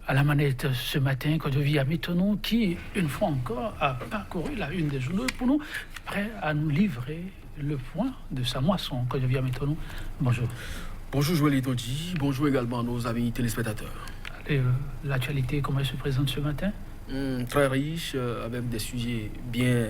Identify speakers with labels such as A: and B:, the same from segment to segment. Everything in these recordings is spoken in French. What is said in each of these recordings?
A: À la manette ce matin, Kodovia Métonon, qui, une fois encore, a parcouru la une des journaux pour nous, prêt à nous livrer le point de sa moisson. Kodovia Métonon, bonjour.
B: Bonjour Joël Itondi, bonjour également à nos amis téléspectateurs.
A: Et l'actualité, comment elle se présente ce matin?
B: Très riche, avec des sujets bien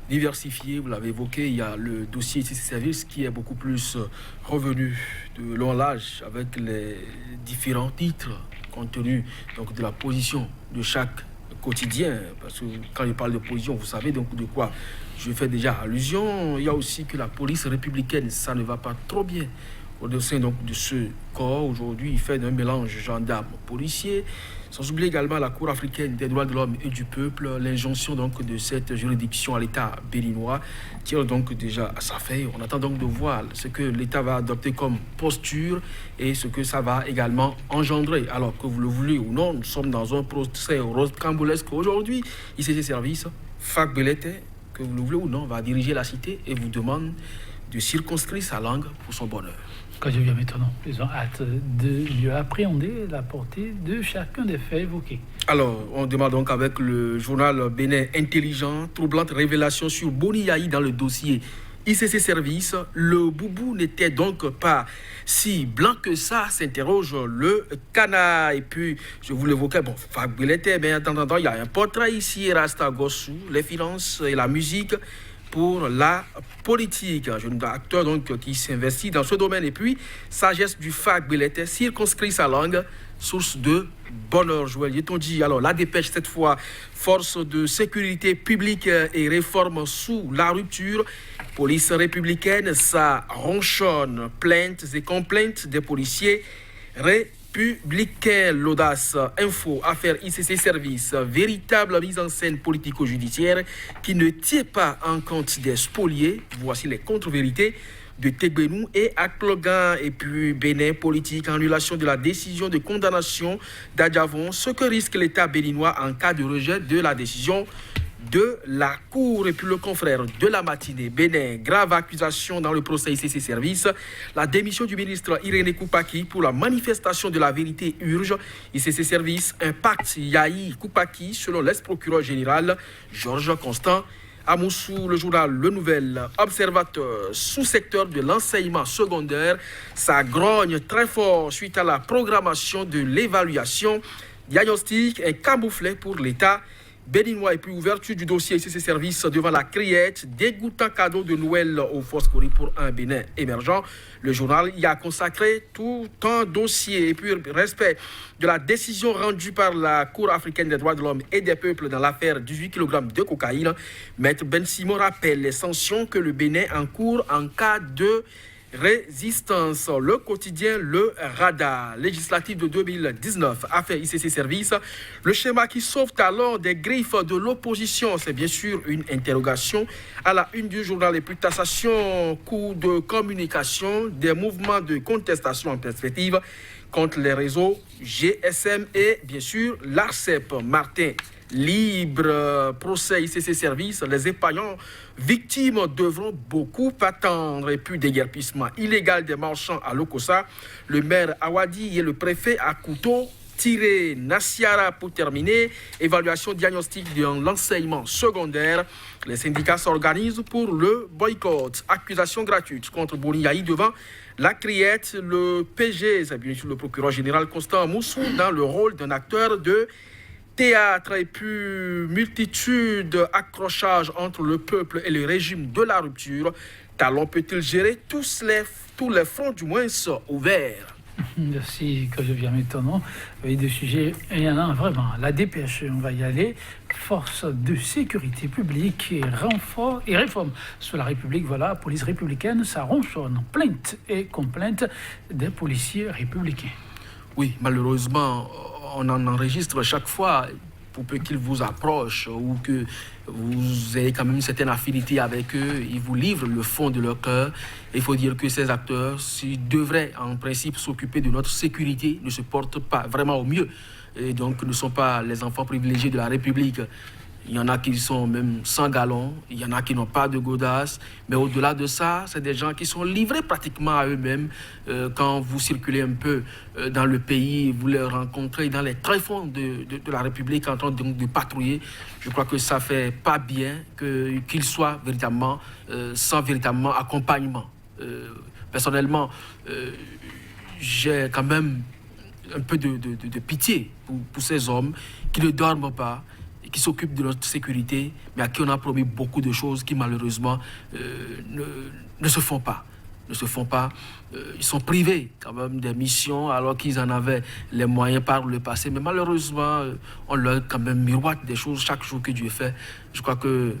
B: diversifiés, vous l'avez évoqué. Il y a le dossier ICC Service qui est beaucoup plus revenu de long l'âge avec les différents titres compte tenu donc, de la position de chaque quotidien. Parce que quand je parle de position, vous savez donc de quoi je fais déjà allusion. Il y a aussi que la police républicaine, ça ne va pas trop bien. Au sein donc de ce corps, aujourd'hui, il fait un mélange gendarme-policier. Sans oublier également la Cour africaine des droits de l'homme et du peuple, l'injonction donc de cette juridiction à l'État béninois tire donc déjà à sa fin. On attend donc de voir ce que l'État va adopter comme posture et ce que ça va également engendrer. Alors que vous le voulez ou non, nous sommes dans un procès rocambolesque aujourd'hui. ICC Service, Fac Belete, que vous le voulez ou non, va diriger la cité et vous demande de circonscrire sa langue pour son bonheur.
A: Quand je viens maintenant, ils ont hâte de mieux appréhender la portée de chacun des faits évoqués.
B: Alors, on démarre donc avec le journal Bénin Intelligent, troublante révélation sur Boni Yahi dans le dossier ICC Service. Le boubou n'était donc pas si blanc que ça, s'interroge le canard. Et puis, je vous l'évoquais, bon, Fagbelete, mais en attendant, il y a un portrait ici, Rasta Gossou, les finances et la musique pour la politique. Un jeune acteur donc, qui s'investit dans ce domaine. Et puis, sagesse du Fagbelete, circonscrit sa langue, source de bonheur, Joël Yetonji. Alors, la dépêche, cette fois, force de sécurité publique et réforme sous la rupture. Police républicaine, ça ronchonne. Plaintes et complaintes des policiers républicains. L'audace, info, affaire ICC Service, véritable mise en scène politico-judiciaire qui ne tient pas en compte des spoliés. Voici les contre-vérités de Tegbenou et Aklogan. Et puis Bénin politique, annulation de la décision de condamnation d'Adjavon, ce que risque l'État béninois en cas de rejet de la décision de la Cour. Et puis le confrère de la matinée, Bénin, grave accusation dans le procès ICC Service, la démission du ministre Irénée Koupaki pour la manifestation de la vérité urge. ICC Service, impact Yahi Koupaki selon l'ex-procureur général Georges Constant. À Moussou, le journal Le Nouvel Observateur, sous-secteur de l'enseignement secondaire, ça grogne très fort suite à la programmation de l'évaluation diagnostique et camouflé pour l'État béninois. Et puis ouverture du dossier ICC Service devant la criette, dégoûtant cadeau de Noël au Foscori pour un Bénin émergent. Le journal y a consacré tout un dossier. Et puis respect de la décision rendue par la Cour africaine des droits de l'homme et des peuples dans l'affaire 18 kg de cocaïne. Maître Ben Simon rappelle les sanctions que le Bénin encourt en cas de résistance. Le quotidien Le Radar, législatif de 2019, affaire ICC Service. Le schéma qui sauve talent des griffes de l'opposition, c'est bien sûr une interrogation à la une du journal. Et puis taxation, coût de communication, des mouvements de contestation en perspective contre les réseaux GSM et bien sûr l'ARCEP. Martin Libre, procès ICC Service, les épargnants victimes devront beaucoup attendre. Et puis déguerpissement illégal des marchands à Lokossa, le maire Awadi et le préfet à couteau tiré. Nassiara pour terminer, évaluation diagnostique de l'enseignement secondaire. Les syndicats s'organisent pour le boycott. Accusation gratuite contre Boni Yahi devant la criette. Le PG, c'est bien sûr le procureur général Constant Moussou, dans le rôle d'un acteur de théâtre. Et puis multitude accrochages entre le peuple et le régime de la rupture. Talon peut-il gérer tous les fronts du moins ouverts?
A: Merci, que je viens maintenant. Oui, des sujets, il y en a vraiment. La dépêche, on va y aller. Force de sécurité publique et renfort et réforme sur la République. Voilà, police républicaine, ça ronchonne. Plainte et complainte des policiers républicains.
B: Oui, malheureusement, on en enregistre chaque fois, pour peu qu'ils vous approchent ou que vous ayez quand même une certaine affinité avec eux, ils vous livrent le fond de leur cœur. Il faut dire que ces acteurs, s'ils devraient en principe s'occuper de notre sécurité, ne se portent pas vraiment au mieux. Et donc ne sont pas les enfants privilégiés de la République. Il y en a qui sont même sans galon, il y en a qui n'ont pas de godasse. Mais au-delà de ça, c'est des gens qui sont livrés pratiquement à eux-mêmes. Quand vous circulez un peu dans le pays, vous les rencontrez dans les tréfonds de la République en train de patrouiller. Je crois que ça ne fait pas bien qu'ils soient véritablement sans véritablement accompagnement. Personnellement, j'ai quand même un peu de pitié pour ces hommes qui ne dorment pas, qui s'occupent de notre sécurité, mais à qui on a promis beaucoup de choses qui malheureusement ne se font pas. Ils sont privés quand même des missions alors qu'ils en avaient les moyens par le passé. Mais malheureusement, on leur quand même miroite des choses chaque jour que Dieu fait. Je crois que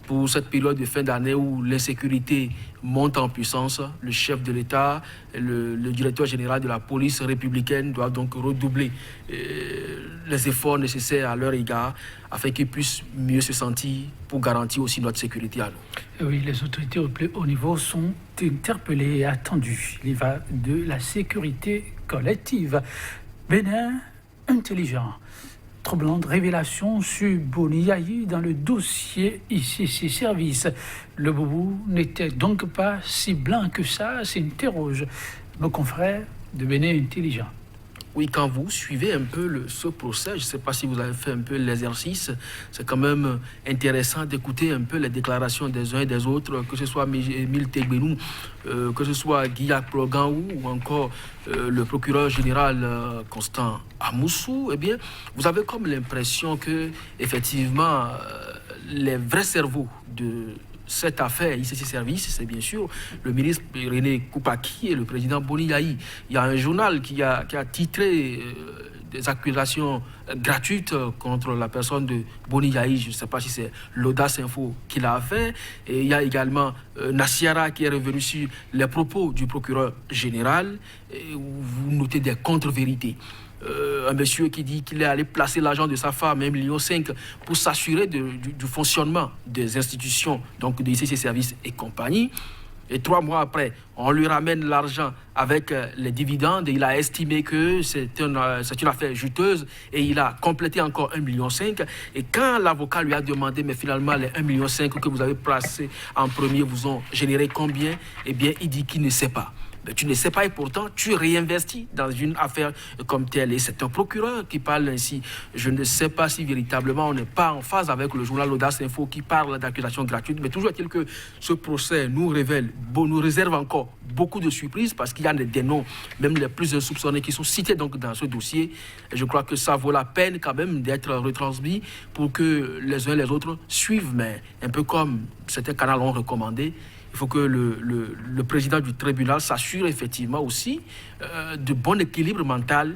B: pour cette période de fin d'année où l'insécurité monte en puissance, le chef de l'État, le directeur général de la police républicaine doivent donc redoubler les efforts nécessaires à leur égard afin qu'ils puissent mieux se sentir pour garantir aussi notre sécurité à nous.
A: Oui, les autorités au plus haut niveau sont interpellées et attendues. Il va de la sécurité collective. Bénin intelligent. Troublante révélation sur Boni Yayi dans le dossier ICC Service. Le boubou n'était donc pas si blanc que ça, s'interroge nos confrères de Bénin Intelligent.
B: Oui, quand vous suivez un peu ce procès, je ne sais pas si vous avez fait un peu l'exercice, c'est quand même intéressant d'écouter un peu les déclarations des uns et des autres, que ce soit Émile Tegbenou, que ce soit Guy Plogaou ou encore le procureur général Constant Amoussou. Eh bien, vous avez comme l'impression que, effectivement, les vrais cerveaux de cette affaire ICC Service, c'est bien sûr le ministre René Koupaki et le président Boni Yayi. Il y a un journal qui a titré des accusations gratuites contre la personne de Boni Yayi. Je ne sais pas si c'est l'Audace Info qui l'a fait. Et il y a également Nassiara qui est revenu sur les propos du procureur général, où vous notez des contre-vérités. Un monsieur qui dit qu'il est allé placer l'argent de sa femme, 1,5 million, pour s'assurer du fonctionnement des institutions, donc de ICC Services et compagnie. Et 3 mois après, on lui ramène l'argent avec les dividendes et il a estimé que c'est une affaire juteuse et il a complété encore 1,5 million. Et quand l'avocat lui a demandé, mais finalement les 1,5 million que vous avez placés en premier vous ont généré combien? Eh bien, il dit qu'il ne sait pas. Mais tu ne sais pas et pourtant tu réinvestis dans une affaire comme telle. Et c'est un procureur qui parle ainsi. Je ne sais pas si véritablement on n'est pas en phase avec le journal L'Audace Info qui parle d'accusations gratuites. Mais toujours est-il que ce procès nous réserve encore beaucoup de surprises parce qu'il y a des noms, même les plus insoupçonnés, qui sont cités donc dans ce dossier. Et je crois que ça vaut la peine quand même d'être retransmis pour que les uns et les autres suivent. Mais un peu comme certains canaux ont recommandé, il faut que le président du tribunal s'assure effectivement aussi de bon équilibre mental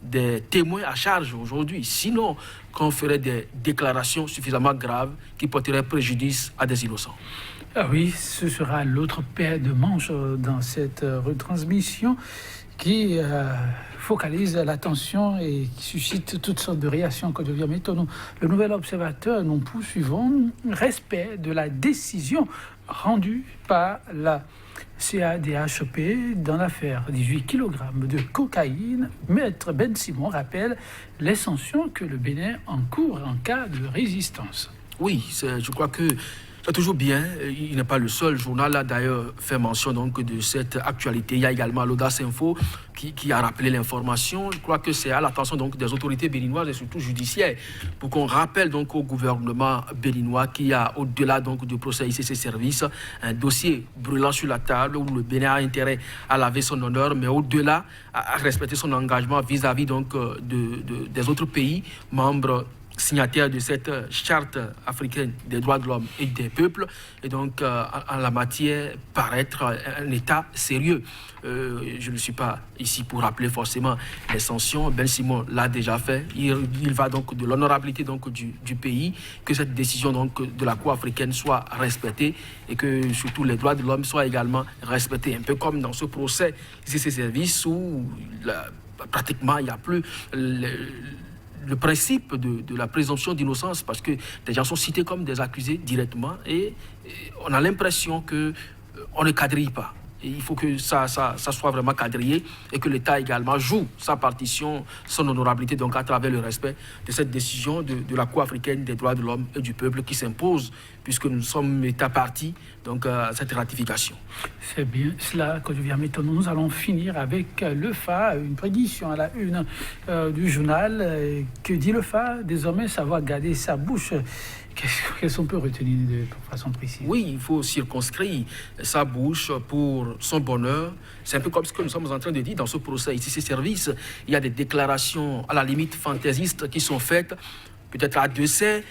B: des témoins à charge aujourd'hui. Sinon, qu'on ferait des déclarations suffisamment graves qui porteraient préjudice à des innocents.
A: Ah oui, ce sera l'autre paire de manches dans cette retransmission qui focalise l'attention et qui suscite toutes sortes de réactions que devient étonnant. Le Nouvel Observateur, nous poursuivons respect de la décision rendue par la CADHP dans l'affaire 18 kg de cocaïne. Maître Ben Simon rappelle les sanctions que le Bénin encourt en cas de résistance.
B: Oui, je crois que c'est toujours bien. Il n'est pas le seul journal là d'ailleurs fait mention donc de cette actualité. Il y a également l'Audace Info qui a rappelé l'information. Je crois que c'est à l'attention donc des autorités béninoises et surtout judiciaires pour qu'on rappelle donc au gouvernement béninois qu'il y a au-delà donc du procès ICC Service un dossier brûlant sur la table où le Bénin a intérêt à laver son honneur, mais au-delà à respecter son engagement vis-à-vis donc des autres pays membres signataire de cette charte africaine des droits de l'homme et des peuples, et donc en la matière paraître un État sérieux. Je ne suis pas ici pour rappeler forcément les sanctions. Ben Simon l'a déjà fait. Il va donc de l'honorabilité donc du pays, que cette décision donc de la Cour africaine soit respectée et que surtout les droits de l'homme soient également respectés. Un peu comme dans ce procès, c'est ces services où pratiquement il n'y a plus le principe de la présomption d'innocence, parce que des gens sont cités comme des accusés directement et on a l'impression qu'on ne quadrille pas. Et il faut que ça soit vraiment quadrillé et que l'État également joue sa partition, son honorabilité, donc à travers le respect de cette décision de la Cour africaine des droits de l'homme et du peuple qui s'impose, puisque nous sommes État parti donc, à cette ratification.
A: C'est bien cela, Kodjoviam Etono. Nous allons finir avec le FA, une prédiction à la une du journal. Que dit le FA? Désormais, savoir garder sa bouche. Qu'est-ce qu'on peut retenir de façon précise?
B: Oui, il faut circonscrire sa bouche pour son bonheur. C'est un peu comme ce que nous sommes en train de dire dans ce procès. Ici, ces services, il y a des déclarations à la limite fantaisistes qui sont faites. Peut-être à dessein,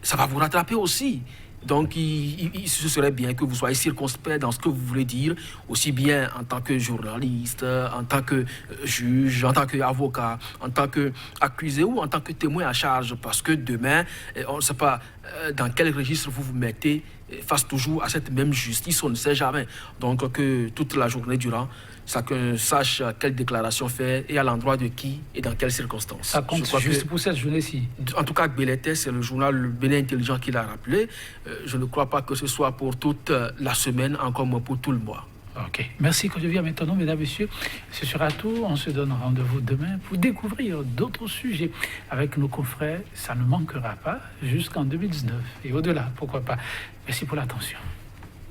B: ça va vous rattraper aussi. Donc, ce serait bien que vous soyez circonspect dans ce que vous voulez dire, aussi bien en tant que journaliste, en tant que juge, en tant qu'avocat, en tant qu'accusé ou en tant que témoin à charge, parce que demain, on ne sait pas dans quel registre vous vous mettez face toujours à cette même justice, on ne sait jamais. Donc, que toute la journée durant, chacun sache quelle déclaration faire et à l'endroit de qui et dans quelles circonstances.
A: Ça compte juste pour cette journée-ci.
B: En tout cas, Belété, c'est le journal Le Bénin Intelligent qui l'a rappelé. Je ne crois pas que ce soit pour toute la semaine, encore moins pour tout le mois.
A: Ok. Merci, Kodjoviam Etono, mesdames, messieurs. Ce sera tout. On se donne rendez-vous demain pour découvrir d'autres sujets avec nos confrères. Ça ne manquera pas jusqu'en 2019 et au-delà, pourquoi pas. Merci pour l'attention.